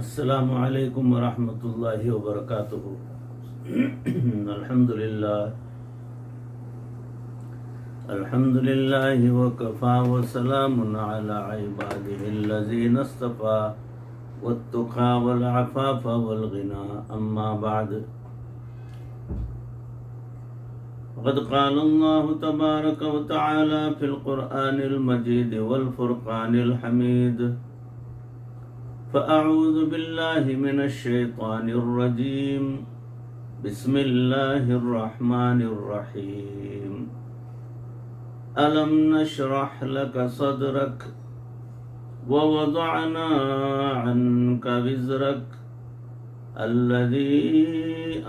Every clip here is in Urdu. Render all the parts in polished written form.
السلام علیکم ورحمۃ اللہ وبرکاتہ۔ الحمد للہ وکفا وسلام علی عباده الذین اصطفى والتقى والعفاف والغنى اما بعد فقد قال الله تبارك وتعالى في القرآن المجيد والفرقان الحميد فأعوذ بالله من الشيطان الرجيم بسم الله الرحمن الرحيم ألم نشرح لك صدرك ووضعنا عنك وزرك الذي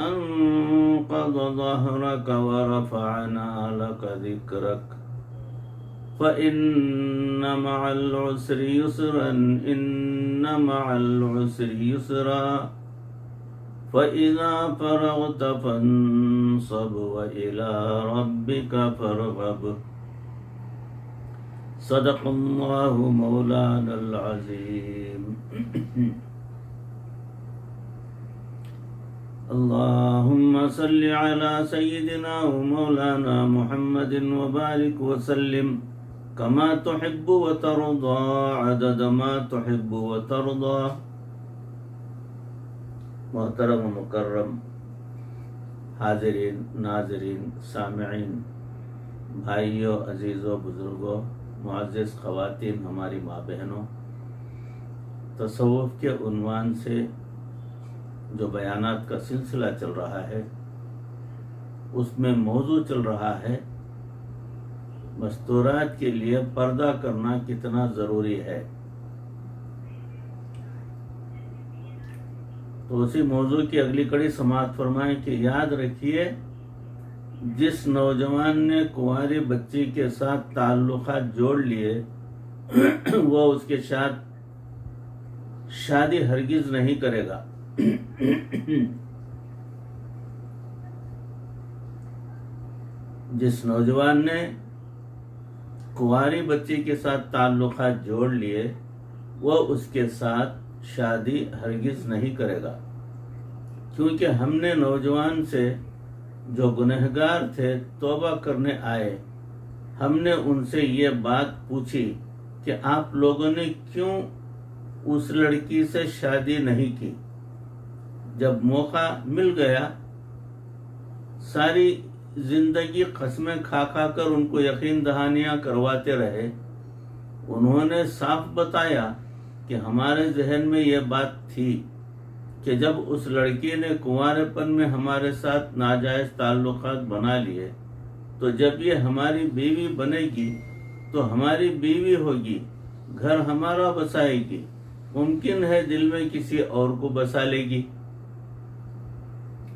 أنقض ظهرك ورفعنا لك ذكرك فإن مع العسر يسرا إن مع العسر يسرا فإذا فرغت فانصب وإلى ربك فارغب صدق الله مولانا العظيم اللهم صل على سيدنا ومولانا محمد وبارك وسلم كما تحب وترضى عدد ما تحب وترضى۔ محترم و مکرم حاضرین، ناظرین، سامعین، بھائیوں، عزیزوں، بزرگوں، معزز خواتین، ہماری ماں بہنوں، تصوف کے عنوان سے جو بیانات کا سلسلہ چل رہا ہے اس میں موضوع چل رہا ہے مستورات کے لیے پردہ کرنا کتنا ضروری ہے۔ تو اسی موضوع کی اگلی کڑی سماعت فرمائیں کہ یاد رکھیے، جس نوجوان نے کنواری بچی کے ساتھ تعلقات جوڑ لیے وہ اس کے ساتھ شادی ہرگز نہیں کرے گا۔ جس نوجوان نے کنواری بچی کے ساتھ تعلقات جوڑ لیے وہ اس کے ساتھ شادی ہرگز نہیں کرے گا، کیونکہ ہم نے نوجوان سے جو گنہگار تھے توبہ کرنے آئے، ہم نے ان سے یہ بات پوچھی کہ آپ لوگوں نے کیوں اس لڑکی سے شادی نہیں کی؟ جب موقع مل گیا ساری زندگی قسمیں کھا کھا کر ان کو یقین دہانیاں کرواتے رہے۔ انہوں نے صاف بتایا کہ ہمارے ذہن میں یہ بات تھی کہ جب اس لڑکی نے کنوارے پن میں ہمارے ساتھ ناجائز تعلقات بنا لیے تو جب یہ ہماری بیوی بنے گی تو ہماری بیوی ہوگی، گھر ہمارا بسائے گی، ممکن ہے دل میں کسی اور کو بسا لے گی۔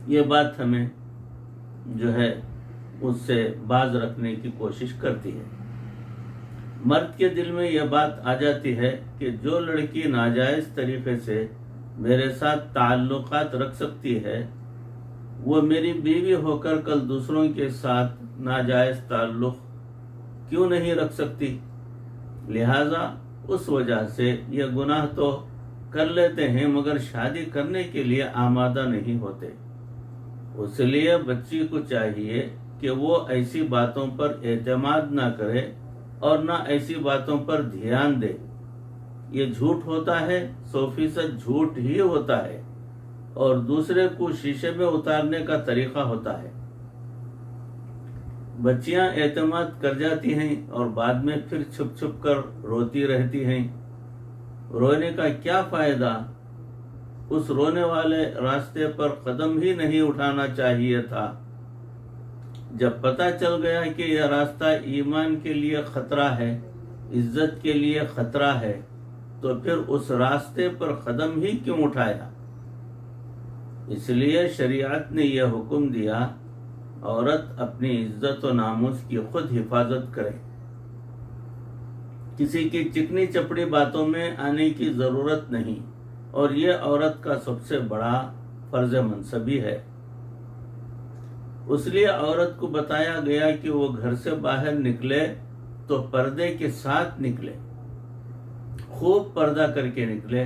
یہ بات ہمیں جو ہے اس سے باز رکھنے کی کوشش کرتی ہے۔ مرد کے دل میں یہ بات آ جاتی ہے کہ جو لڑکی ناجائز طریقے سے میرے ساتھ تعلقات رکھ سکتی ہے وہ میری بیوی ہو کر کل دوسروں کے ساتھ ناجائز تعلق کیوں نہیں رکھ سکتی؟ لہذا اس وجہ سے یہ گناہ تو کر لیتے ہیں مگر شادی کرنے کے لیے آمادہ نہیں ہوتے۔ اس لیے بچی کو چاہیے کہ وہ ایسی باتوں پر اعتماد نہ کرے اور نہ ایسی باتوں پر دھیان دے۔ یہ جھوٹ ہوتا ہے، 100% جھوٹ ہی ہوتا ہے اور دوسرے کو شیشے میں اتارنے کا طریقہ ہوتا ہے۔ بچیاں اعتماد کر جاتی ہیں اور بعد میں پھر چھپ چھپ کر روتی رہتی ہیں۔ رونے کا کیا فائدہ؟ اس رونے والے راستے پر قدم ہی نہیں اٹھانا چاہیے تھا۔ جب پتہ چل گیا کہ یہ راستہ ایمان کے لیے خطرہ ہے، عزت کے لیے خطرہ ہے، تو پھر اس راستے پر قدم ہی کیوں اٹھایا؟ اس لیے شریعت نے یہ حکم دیا عورت اپنی عزت و ناموس کی خود حفاظت کرے، کسی کی چکنی چپڑی باتوں میں آنے کی ضرورت نہیں، اور یہ عورت کا سب سے بڑا فرض منصبی ہے۔ اس لیے عورت کو بتایا گیا کہ وہ گھر سے باہر نکلے تو پردے کے ساتھ نکلے، خوب پردہ کر کے نکلے،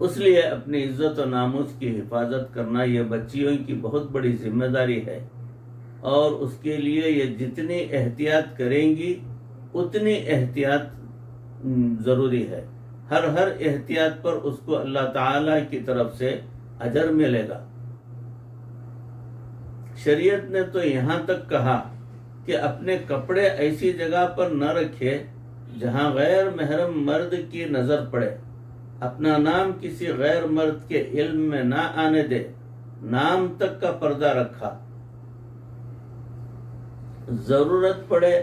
اس لیے اپنی عزت و ناموس کی حفاظت کرنا یہ بچیوں کی بہت بڑی ذمہ داری ہے، اور اس کے لیے یہ جتنی احتیاط کریں گی اتنی احتیاط ضروری ہے۔ ہر احتیاط پر اس کو اللہ تعالی کی طرف سے اجر ملے گا۔ شریعت نے تو یہاں تک کہا کہ اپنے کپڑے ایسی جگہ پر نہ رکھے جہاں غیر محرم مرد کی نظر پڑے، اپنا نام کسی غیر مرد کے علم میں نہ آنے دے، نام تک کا پردہ رکھا۔ ضرورت پڑے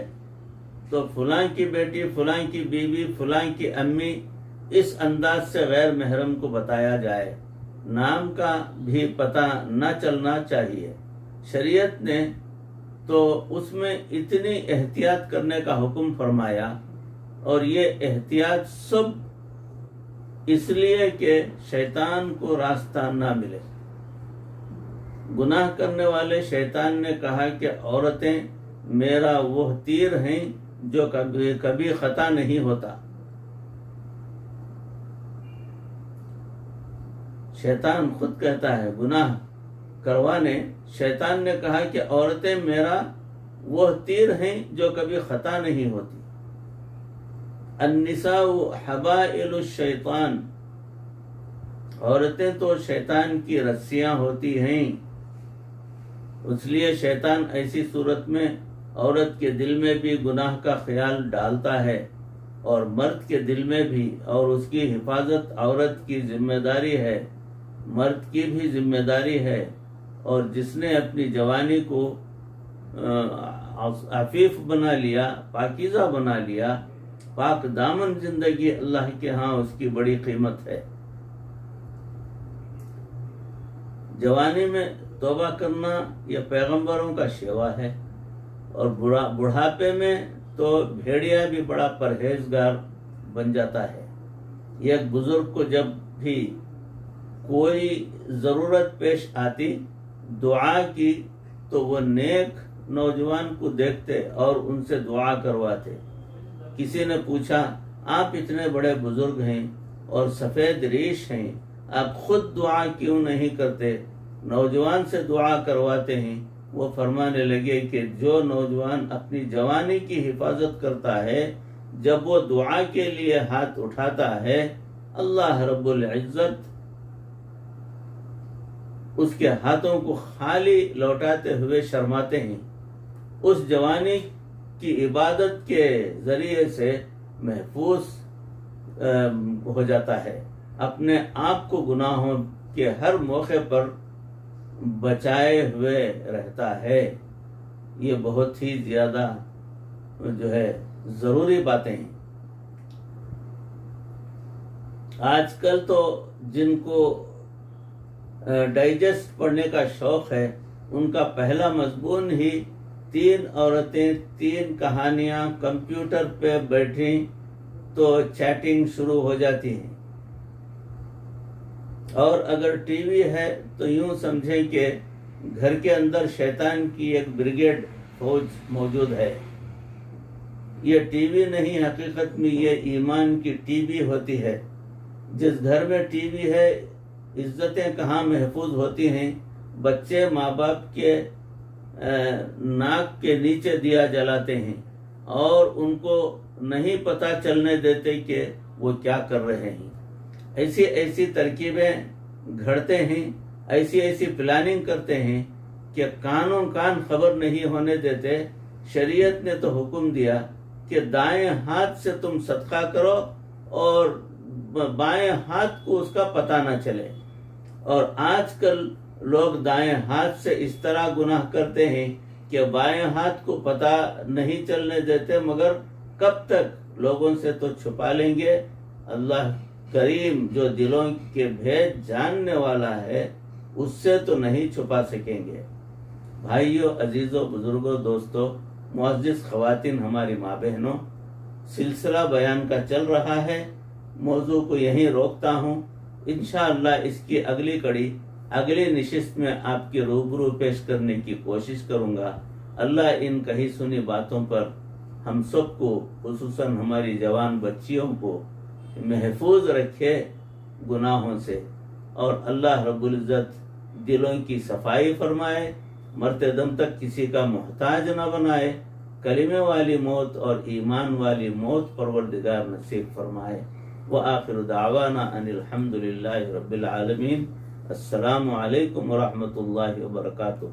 تو فلاں کی بیٹی، فلاں کی بیوی، فلاں کی امی، اس انداز سے غیر محرم کو بتایا جائے، نام کا بھی پتہ نہ چلنا چاہیے۔ شریعت نے تو اس میں اتنی احتیاط کرنے کا حکم فرمایا، اور یہ احتیاط سب اس لیے کہ شیطان کو راستہ نہ ملے۔ گناہ کرنے والے شیطان نے کہا کہ عورتیں میرا وہ تیر ہیں جو کبھی خطا نہیں ہوتا۔ شیطان خود کہتا ہے گناہ کروانے، شیطان نے کہا کہ عورتیں میرا وہ تیر ہیں جو کبھی خطا نہیں ہوتی۔ النساء حبائل الشیطان، عورتیں تو شیطان کی رسیاں ہوتی ہیں، اس لیے شیطان ایسی صورت میں عورت کے دل میں بھی گناہ کا خیال ڈالتا ہے، اور مرد کے دل میں بھی، اور اس کی حفاظت عورت کی ذمہ داری ہے، مرد کی بھی ذمہ داری ہے۔ اور جس نے اپنی جوانی کو عفیف بنا لیا، پاکیزہ بنا لیا، پاک دامن زندگی، اللہ کے ہاں اس کی بڑی قیمت ہے۔ جوانی میں توبہ کرنا یہ پیغمبروں کا شیوا ہے، اور بڑھاپے میں تو بھیڑیا بھی بڑا پرہیزگار بن جاتا ہے۔ ایک بزرگ کو جب بھی کوئی ضرورت پیش آتی، دعا کی، تو وہ نیک نوجوان کو دیکھتے اور ان سے دعا کرواتے۔ کسی نے پوچھا آپ اتنے بڑے بزرگ ہیں اور سفید ریش ہیں، آپ خود دعا کیوں نہیں کرتے، نوجوان سے دعا کرواتے ہیں؟ وہ فرمانے لگے کہ جو نوجوان اپنی جوانی کی حفاظت کرتا ہے، جب وہ دعا کے لیے ہاتھ اٹھاتا ہے، اللہ رب العزت اس کے ہاتھوں کو خالی لوٹاتے ہوئے شرماتے ہیں۔ اس جوانی کی عبادت کے ذریعے سے محفوظ ہو جاتا ہے، اپنے آپ کو گناہوں کے ہر موقع پر بچائے ہوئے رہتا ہے۔ یہ بہت ہی زیادہ ضروری باتیں ہیں۔ آج کل تو جن کو ڈائجسٹ پڑھنے کا شوق ہے، ان کا پہلا مضمون ہی 3 عورتیں 3 کہانیاں کمپیوٹر پہ بیٹھیں تو چیٹنگ شروع ہو جاتی ہیں، اور اگر ٹی وی ہے تو یوں سمجھیں کہ گھر کے اندر شیطان کی ایک بریگیڈ فوج موجود ہے۔ یہ ٹی وی نہیں، حقیقت میں یہ ایمان کی ٹی وی ہوتی ہے۔ جس گھر میں ٹی وی ہے، عزتیں کہاں محفوظ ہوتی ہیں؟ بچے ماں باپ کے ناک کے نیچے دیا جلاتے ہیں، اور ان کو نہیں پتہ چلنے دیتے کہ وہ کیا کر رہے ہیں۔ ایسی ترکیبیں گھڑتے ہیں، ایسی پلاننگ کرتے ہیں کہ کان خبر نہیں ہونے دیتے۔ شریعت نے تو حکم دیا کہ دائیں ہاتھ سے تم صدقہ کرو اور بائیں ہاتھ کو اس کا پتہ نہ چلے، اور آج کل لوگ دائیں ہاتھ سے اس طرح گناہ کرتے ہیں کہ بائیں ہاتھ کو پتہ نہیں چلنے دیتے، مگر کب تک لوگوں سے تو چھپا لیں گے۔ اللہ کریم جو دلوں کے بھید جاننے والا ہے، اس سے تو نہیں چھپا سکیں گے۔ بھائیو، عزیزو، بزرگوں، دوستو، معزز خواتین، ہماری ماں بہنوں، سلسلہ بیان کا چل رہا ہے۔ موضوع کو یہیں روکتا ہوں، انشاءاللہ اس کی اگلی کڑی اگلی نشست میں آپ کے روبرو پیش کرنے کی کوشش کروں گا۔ اللہ ان کہی سنی باتوں پر ہم سب کو، خصوصاً ہماری جوان بچیوں کو محفوظ رکھے، گناہوں سے، اور اللہ رب العزت دلوں کی صفائی فرمائے، مرتے دم تک کسی کا محتاج نہ بنائے، کلمے والی موت اور ایمان والی موت پروردگار نصیب فرمائے۔ وآخر دعوانا ان الحمد للہ رب العالمین۔ السلام علیکم ورحمۃ اللہ وبرکاتہ۔